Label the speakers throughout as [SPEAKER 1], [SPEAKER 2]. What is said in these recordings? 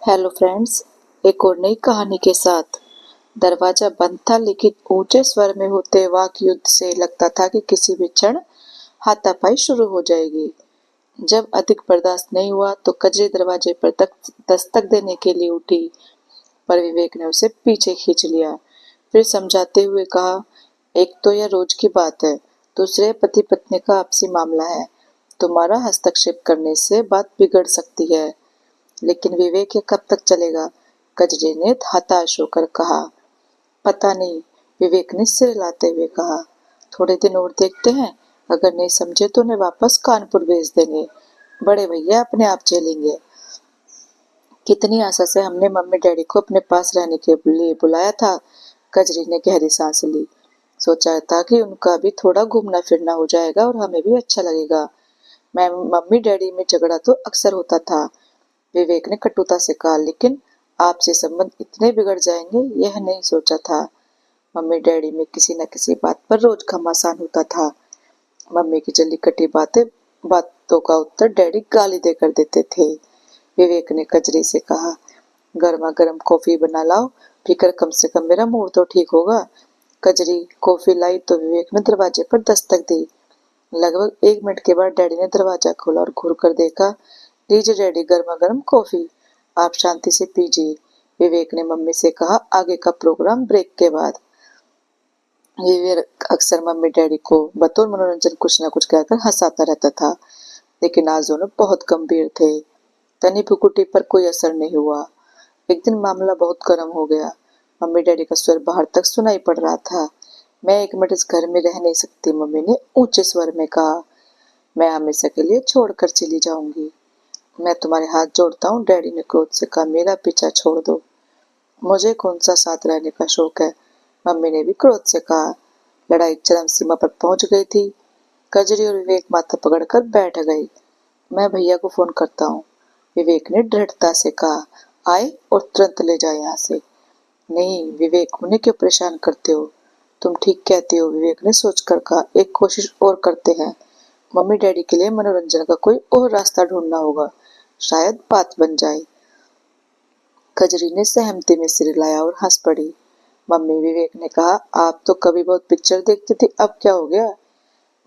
[SPEAKER 1] Hello friends, एक और नई कहानी के साथ। दरवाजा बंद था, लेकिन ऊंचे स्वर में होते वाक युद्ध से लगता था कि किसी भी क्षण हाथापाई शुरू हो जाएगी। जब अधिक बर्दाश्त नहीं हुआ तो कजरी दरवाजे पर दस्तक देने के लिए उठी, पर विवेक ने उसे पीछे खींच लिया। फिर समझाते हुए कहा, एक तो यह रोज की बात है, दूसरे पति पत्नी का आपसी मामला है। तुम्हारा हस्तक्षेप करने से बात बिगड़ सकती है। लेकिन विवेक ये कब तक चलेगा? कजरी ने हताश होकर कहा। पता नहीं, विवेक ने सिर हिलाते हुए कहा। थोड़े दिन और देखते हैं, अगर नहीं समझे तो उन्हें वापस कानपुर भेज देंगे। बड़े भैया अपने आप झेलेंगे। कितनी आशा से हमने मम्मी डैडी को अपने पास रहने के लिए बुलाया था। कजरी ने गहरी सांस ली। सोचा था कि उनका भी थोड़ा घूमना फिरना हो जाएगा और हमें भी अच्छा लगेगा। मैं मम्मी डैडी में झगड़ा तो अक्सर होता था, विवेक ने कटुता से कहा, लेकिन आपसे संबंध इतने बिगड़ जाएंगे यह नहीं सोचा था। मम्मी डैडी में किसी न किसी बात पर रोज घमासान होता था। मम्मी की जल्दी कटी बातों का उत्तर डैडी गाली देकर देते थे। विवेक ने कजरी से कहा, गर्मा गर्म कॉफी बना लाओ, पीकर कम से कम मेरा मूड तो ठीक होगा। कजरी कॉफी लाई तो विवेक ने दरवाजे पर दस्तक दी। लगभग 1 मिनट के बाद डैडी ने दरवाजा खोला और घूर कर देखा। लीजिए डैडी, गर्मा गर्म कॉफी, आप शांति से पीजिए, विवेक ने मम्मी से कहा। आगे का प्रोग्राम ब्रेक के बाद। विवेक अक्सर मम्मी डैडी को बतौर मनोरंजन कुछ न कुछ कहकर हंसाता रहता था, लेकिन आज दोनों बहुत गंभीर थे। तनी भुकुटी पर कोई असर नहीं हुआ। एक दिन मामला बहुत गर्म हो गया। मम्मी डैडी का स्वर बाहर तक सुनाई पड़ रहा था। मैं 1 मिनट इस घर में रह नहीं सकती, मम्मी ने ऊंचे स्वर में कहा। मैं हमेशा के लिए छोड़कर चली जाऊंगी। मैं तुम्हारे हाथ जोड़ता हूँ, डैडी ने क्रोध से कहा। मेरा पीछा छोड़ दो, मुझे कौन सा साथ रहने का शौक है, मम्मी ने भी क्रोध से कहा। लड़ाई चरम सीमा पर पहुंच गई थी। कजरी और विवेक माथा पकड़कर बैठ गए। मैं भैया को फोन करता हूँ, विवेक ने दृढ़ता से कहा। आए और तुरंत ले जाए यहाँ से। नहीं विवेक, उन्हें क्यों परेशान करते हो? तुम ठीक कहती हो, विवेक ने सोचकर कहा। एक कोशिश और करते हैं। मम्मी डैडी के लिए मनोरंजन का कोई और रास्ता ढूंढना होगा, शायद बात बन जाए। कजरी ने सहमति में सिर हिलाया और हंस पड़ी। मम्मी, विवेक ने कहा, आप तो कभी बहुत पिक्चर देखती थी, अब क्या हो गया?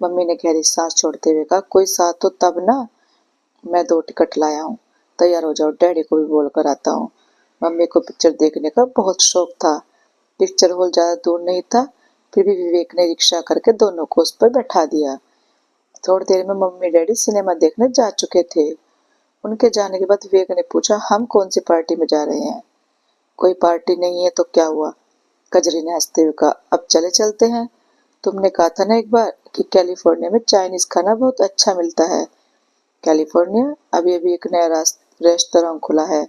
[SPEAKER 1] मम्मी ने गहरी सांस छोड़ते हुए कहा, कोई साथ हो तब ना। मैं 2 टिकट लाया हूँ, तैयार हो जाओ, डैडी को भी बोल कर आता हूँ। मम्मी को पिक्चर देखने का बहुत शौक था। पिक्चर हॉल ज्यादा दूर नहीं था, फिर भी विवेक ने रिक्शा करके दोनों को उस पर बैठा दिया। थोड़ी देर में मम्मी डैडी सिनेमा देखने जा चुके थे। उनके जाने के बाद विवेक ने पूछा, हम कौन सी पार्टी में जा रहे हैं? कोई पार्टी नहीं है तो क्या हुआ, कजरी ने हंसते हुए कहा। अब चले चलते हैं। तुमने कहा था ना एक बार कि कैलिफोर्निया में चाइनीज खाना बहुत अच्छा मिलता है। कैलिफोर्निया? अभी अभी एक नया रेस्टोरेंट खुला है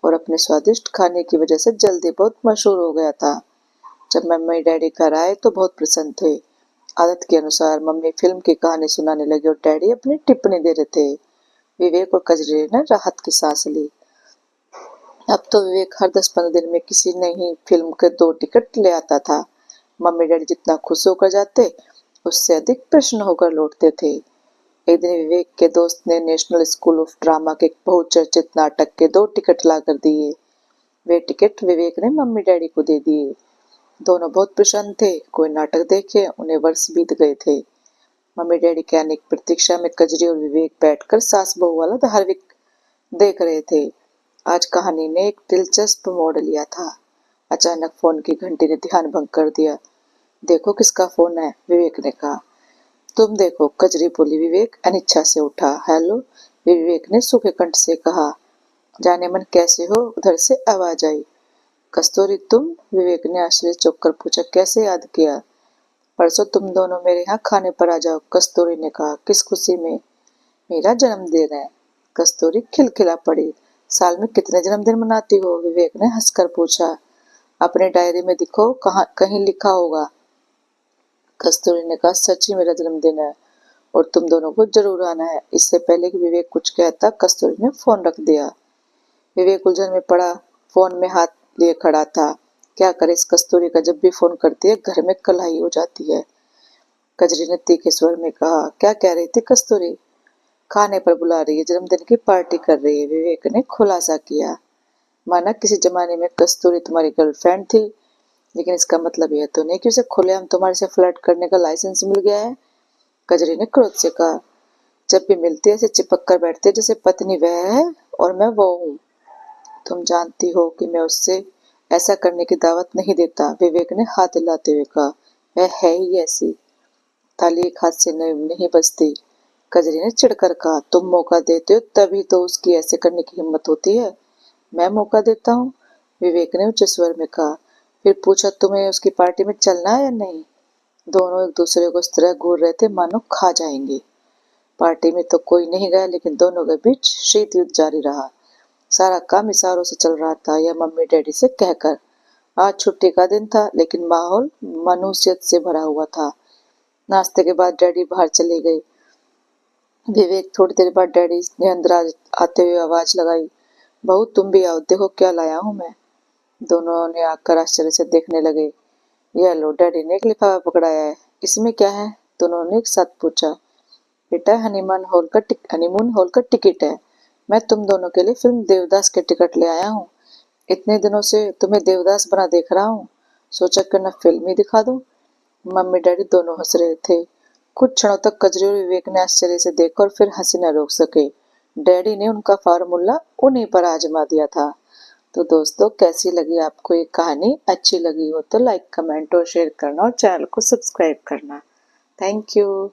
[SPEAKER 1] और अपने स्वादिष्ट खाने की वजह से जल्दी बहुत मशहूर हो गया था। जब मम्मी डैडी घर आए तो बहुत प्रसन्न थे। आदत के अनुसार मम्मी फिल्म की कहानी सुनाने लगी और डैडी अपनी टिप्पणी दे रहे थे। विवेक और कजरी ने राहत की सांस ली। अब तो विवेक हर 10-15 दिन में किसी नई फिल्म के 2 टिकट ले आता था। मम्मी डैडी जितना खुश होकर जाते, उससे अधिक प्रश्न होकर लौटते थे। एक दिन विवेक के दोस्त ने नेशनल स्कूल ऑफ ड्रामा के बहुचर्चित नाटक के 2 टिकट ला कर दिए। वे टिकट विवेक ने मम्मी डैडी को दे दिए। दोनों बहुत प्रसन्न थे। कोई नाटक देखे उन्हें वर्ष बीत गए थे। मम्मी डैडी के आने की प्रतीक्षा में कजरी और विवेक बैठकर सास बहू वाला धारावाहिक देख रहे थे। आज कहानी ने एक दिलचस्प मोड़ लिया था। अचानक फोन की घंटी ने ध्यान भंग कर दिया। देखो किसका फोन है, विवेक ने कहा। तुम देखो, कजरी बोली। विवेक अनिच्छा से उठा। हेलो, विवेक ने सूखे कंठ से कहा। जाने मन कैसे हो, उधर से आवाज आई। कस्तूरी तुम, विवेक ने आश्चर्य चौंक कर पूछा। कैसे याद किया? परसों तुम दोनों मेरे यहाँ खाने पर आ जाओ, कस्तूरी ने कहा। किस खुशी में? मेरा जन्मदिन है। कस्तूरी खिलखिला पड़ी। साल में कितने जन्मदिन मनाती हो, विवेक ने हंसकर पूछा। अपने डायरी में दिखो, कहाँ कहीं लिखा होगा, कस्तूरी ने कहा। सच ही मेरा जन्मदिन है और तुम दोनों को जरूर आना है। इससे पहले कि विवेक कुछ कहता, कस्तूरी ने फोन रख दिया। विवेक उलझन में पड़ा, फोन में हाथ लिए खड़ा था। क्या करे इस कस्तूरी का, जब भी फोन करती है घर में कलहाई हो जाती है। कजरी ने तीखे स्वर में कहा। क्या कह रही थी कस्तूरी? खाने पर बुला रही है, जन्मदिन की पार्टी कर रही है, विवेक ने खुलासा किया। माना किसी जमाने में कस्तूरी तुम्हारी गर्लफ्रेंड थी, लेकिन इसका मतलब यह तो नहीं कि उसे खुलेआम तुम्हारे से फ्लर्ट करने का लाइसेंस मिल गया है। कजरी ने क्रोध से कहा। जब भी मिलती है ऐसे चिपक कर बैठती है जैसे पत्नी वह है और मैं वो हूँ। तुम जानती हो कि मैं उससे ऐसा करने की दावत नहीं देता, विवेक ने हाथ हिलाते हुए कहा। वह है ही ऐसी। थाली एक हाथ से नहीं बजती। कजरी ने चिढ़कर कहा, तुम मौका देते हो तभी तो उसकी ऐसे करने की हिम्मत होती है। मैं मौका देता हूँ? विवेक ने उच्च स्वर में कहा। फिर पूछा, तुम्हें उसकी पार्टी में चलना है या नहीं? दोनों एक दूसरे को इस तरह घूर रहे थे मानो खा जाएंगे। पार्टी में तो कोई नहीं गया, लेकिन दोनों के बीच शीत युद्ध जारी रहा। सारा काम इशारों से चल रहा था या मम्मी डैडी से कहकर। आज छुट्टी का दिन था, लेकिन माहौल मनुष्यत से भरा हुआ था। नाश्ते के बाद डैडी बाहर चले गए। विवेक थोड़ी देर बाद डैडी ने अंदर आते हुए आवाज लगाई, बहू तुम भी आओ, देखो क्या लाया हूँ मैं। दोनों ने आकर आश्चर्य से देखने लगे। यह लो, डैडी ने एक लिफाफा पकड़ाया है। इसमें क्या है? दोनों ने एक साथ पूछा। बेटा, हनीमून हॉल का टिकट है। मैं तुम दोनों के लिए फिल्म देवदास के टिकट ले आया हूँ। इतने दिनों से तुम्हें देवदास बना देख रहा हूँ, सोचा क्यों न फिल्म ही दिखा दूं। मम्मी डैडी दोनों हंस रहे थे। कुछ क्षणों तक कजरी और विवेक ने आश्चर्य से देखा और फिर हंसी न रोक सके। डैडी ने उनका फार्मूला उन्हीं पर आजमा दिया था। तो दोस्तों, कैसी लगी आपको ये कहानी? अच्छी लगी हो तो लाइक, कमेंट और शेयर करना और चैनल को सब्सक्राइब करना। Thank you.